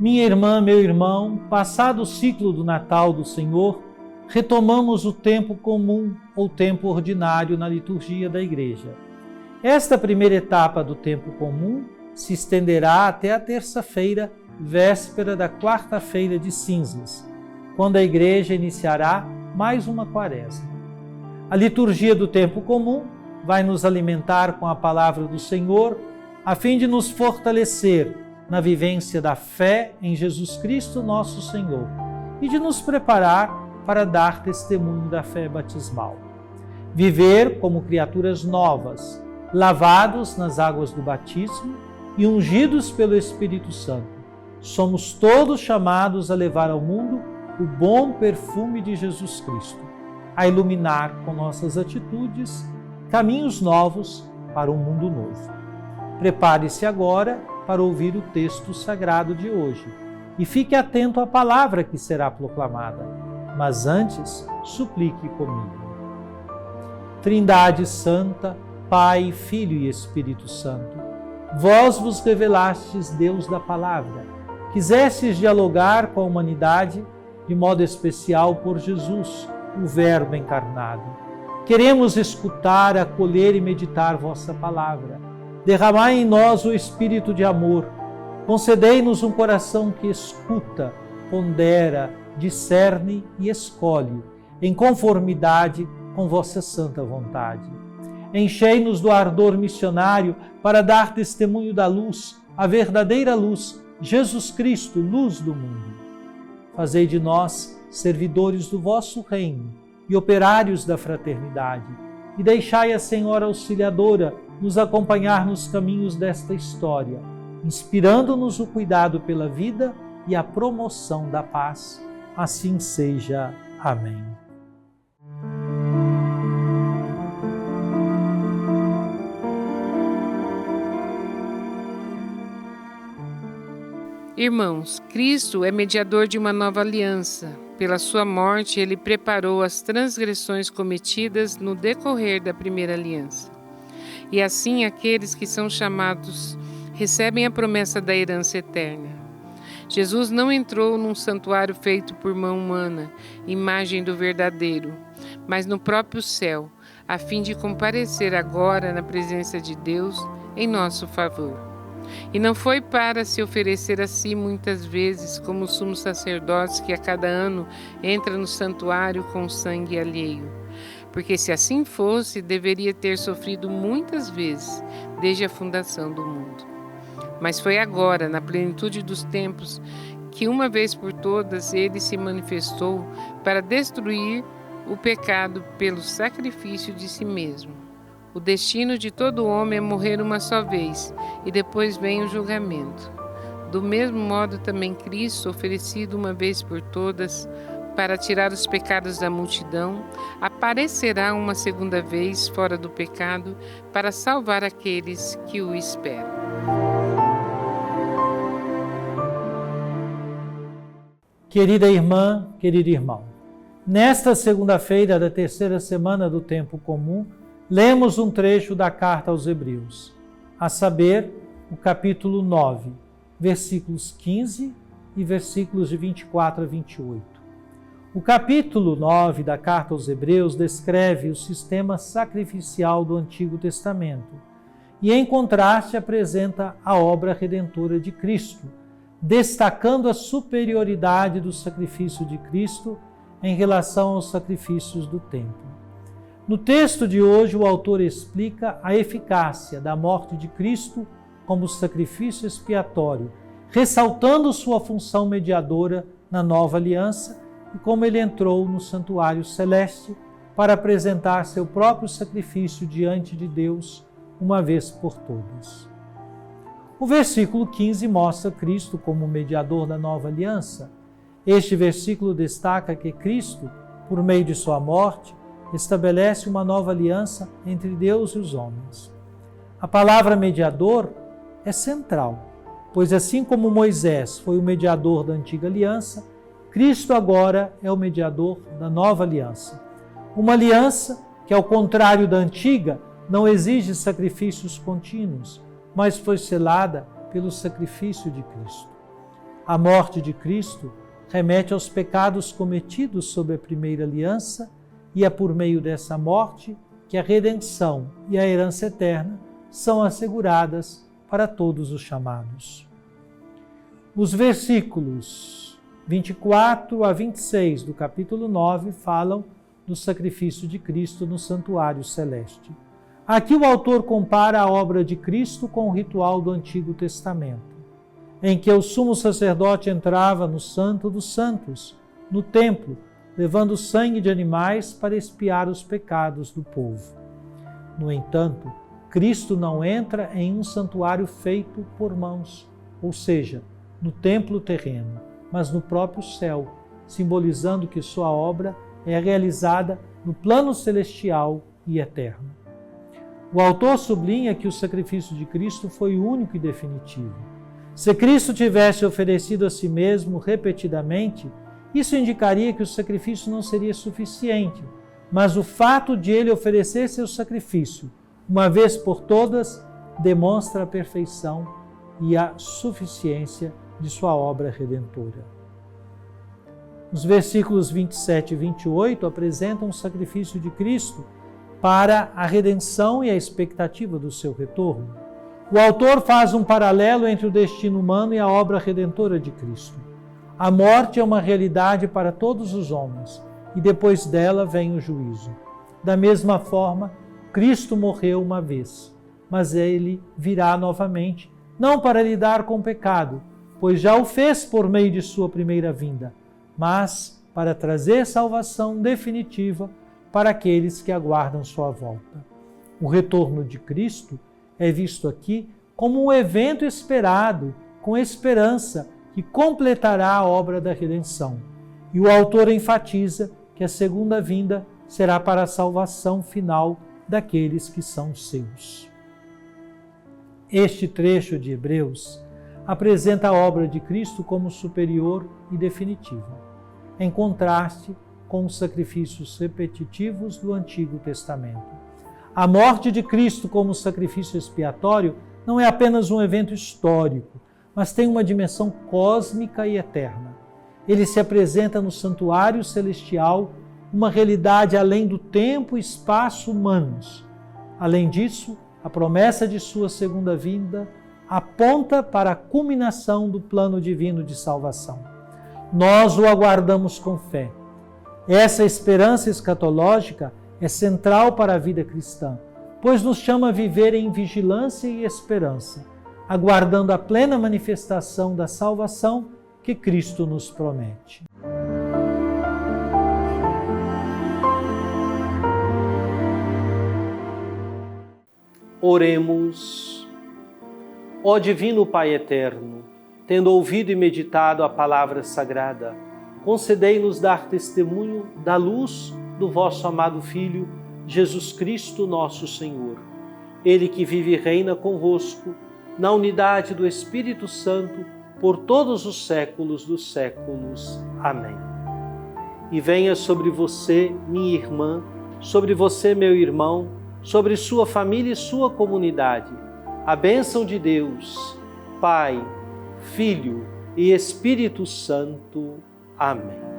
Minha irmã, meu irmão, passado o ciclo do Natal do Senhor, retomamos o tempo comum ou tempo ordinário na liturgia da Igreja. Esta primeira etapa do tempo comum se estenderá até a terça-feira, véspera da quarta-feira de cinzas, quando a Igreja iniciará mais uma quaresma. A liturgia do tempo comum vai nos alimentar com a palavra do Senhor, a fim de nos fortalecer na vivência da fé em Jesus Cristo, nosso Senhor, e de nos preparar para dar testemunho da fé batismal. Viver como criaturas novas, lavados nas águas do batismo e ungidos pelo Espírito Santo. Somos todos chamados a levar ao mundo o bom perfume de Jesus Cristo, a iluminar com nossas atitudes caminhos novos para um mundo novo. Prepare-se agora para ouvir o texto sagrado de hoje e fique atento à palavra que será proclamada, mas antes suplique comigo. Trindade Santa, Pai, Filho e Espírito Santo, vós vos revelastes Deus da palavra, quisestes dialogar com a humanidade de modo especial por Jesus, o Verbo encarnado. Queremos escutar, acolher e meditar vossa palavra. Derramai em nós o espírito de amor. Concedei-nos um coração que escuta, pondera, discerne e escolhe, em conformidade com vossa santa vontade. Enchei-nos do ardor missionário para dar testemunho da luz, a verdadeira luz, Jesus Cristo, luz do mundo. Fazei de nós servidores do vosso reino e operários da fraternidade, e deixai a Senhora Auxiliadora nos acompanhar nos caminhos desta história, inspirando-nos o cuidado pela vida e a promoção da paz. Assim seja. Amém. Irmãos, Cristo é mediador de uma nova aliança. Pela sua morte, ele preparou as transgressões cometidas no decorrer da primeira aliança. E assim aqueles que são chamados recebem a promessa da herança eterna. Jesus não entrou num santuário feito por mão humana, imagem do verdadeiro, mas no próprio céu, a fim de comparecer agora na presença de Deus em nosso favor. E não foi para se oferecer a si muitas vezes, como o sumo sacerdote que a cada ano entra no santuário com sangue alheio. Porque se assim fosse, deveria ter sofrido muitas vezes, desde a fundação do mundo. Mas foi agora, na plenitude dos tempos, que uma vez por todas ele se manifestou para destruir o pecado pelo sacrifício de si mesmo. O destino de todo homem é morrer uma só vez, e depois vem o julgamento. Do mesmo modo também Cristo, oferecido uma vez por todas, para tirar os pecados da multidão, aparecerá uma segunda vez fora do pecado, para salvar aqueles que o esperam. Querida irmã, querido irmão, nesta segunda-feira da terceira semana do tempo comum, lemos um trecho da carta aos Hebreus, a saber, o capítulo 9, versículos 15 e versículos de 24 a 28. O capítulo 9 da carta aos Hebreus descreve o sistema sacrificial do Antigo Testamento e, em contraste, apresenta a obra redentora de Cristo, destacando a superioridade do sacrifício de Cristo em relação aos sacrifícios do templo. No texto de hoje, o autor explica a eficácia da morte de Cristo como sacrifício expiatório, ressaltando sua função mediadora na nova aliança e como ele entrou no santuário celeste para apresentar seu próprio sacrifício diante de Deus uma vez por todas. O versículo 15 mostra Cristo como mediador da nova aliança. Este versículo destaca que Cristo, por meio de sua morte, estabelece uma nova aliança entre Deus e os homens. A palavra mediador é central, pois assim como Moisés foi o mediador da antiga aliança, Cristo agora é o mediador da nova aliança. Uma aliança que, ao contrário da antiga, não exige sacrifícios contínuos, mas foi selada pelo sacrifício de Cristo. A morte de Cristo remete aos pecados cometidos sob a primeira aliança e é por meio dessa morte que a redenção e a herança eterna são asseguradas para todos os chamados. Os versículos 24 a 26 do capítulo 9 falam do sacrifício de Cristo no santuário celeste. Aqui o autor compara a obra de Cristo com o ritual do Antigo Testamento, em que o sumo sacerdote entrava no Santo dos Santos, no templo, levando sangue de animais para expiar os pecados do povo. No entanto, Cristo não entra em um santuário feito por mãos, ou seja, no templo terreno, mas no próprio céu, simbolizando que sua obra é realizada no plano celestial e eterno. O autor sublinha que o sacrifício de Cristo foi único e definitivo. Se Cristo tivesse oferecido a si mesmo repetidamente, isso indicaria que o sacrifício não seria suficiente, mas o fato de ele oferecer seu sacrifício, uma vez por todas, demonstra a perfeição e a suficiência de sua obra redentora. Os versículos 27 e 28 apresentam o sacrifício de Cristo para a redenção e a expectativa do seu retorno. O autor faz um paralelo entre o destino humano e a obra redentora de Cristo. A morte é uma realidade para todos os homens e depois dela vem o juízo. Da mesma forma, Cristo morreu uma vez, mas ele virá novamente, não para lidar com o pecado, pois já o fez por meio de sua primeira vinda, mas para trazer salvação definitiva para aqueles que aguardam sua volta. O retorno de Cristo é visto aqui como um evento esperado, com esperança, que completará a obra da redenção. E o autor enfatiza que a segunda vinda será para a salvação final daqueles que são seus. Este trecho de Hebreus apresenta a obra de Cristo como superior e definitiva, em contraste com os sacrifícios repetitivos do Antigo Testamento. A morte de Cristo como sacrifício expiatório não é apenas um evento histórico, mas tem uma dimensão cósmica e eterna. Ele se apresenta no santuário celestial, uma realidade além do tempo e espaço humanos. Além disso, a promessa de sua segunda vinda aponta para a culminação do plano divino de salvação. Nós o aguardamos com fé. Essa esperança escatológica é central para a vida cristã, pois nos chama a viver em vigilância e esperança, aguardando a plena manifestação da salvação que Cristo nos promete. Oremos. Ó Divino Pai Eterno, tendo ouvido e meditado a palavra sagrada, concedei-nos dar testemunho da luz do vosso amado Filho, Jesus Cristo, nosso Senhor. Ele que vive e reina convosco, na unidade do Espírito Santo, por todos os séculos dos séculos. Amém. E venha sobre você, minha irmã, sobre você, meu irmão, sobre sua família e sua comunidade, a bênção de Deus, Pai, Filho e Espírito Santo. Amém.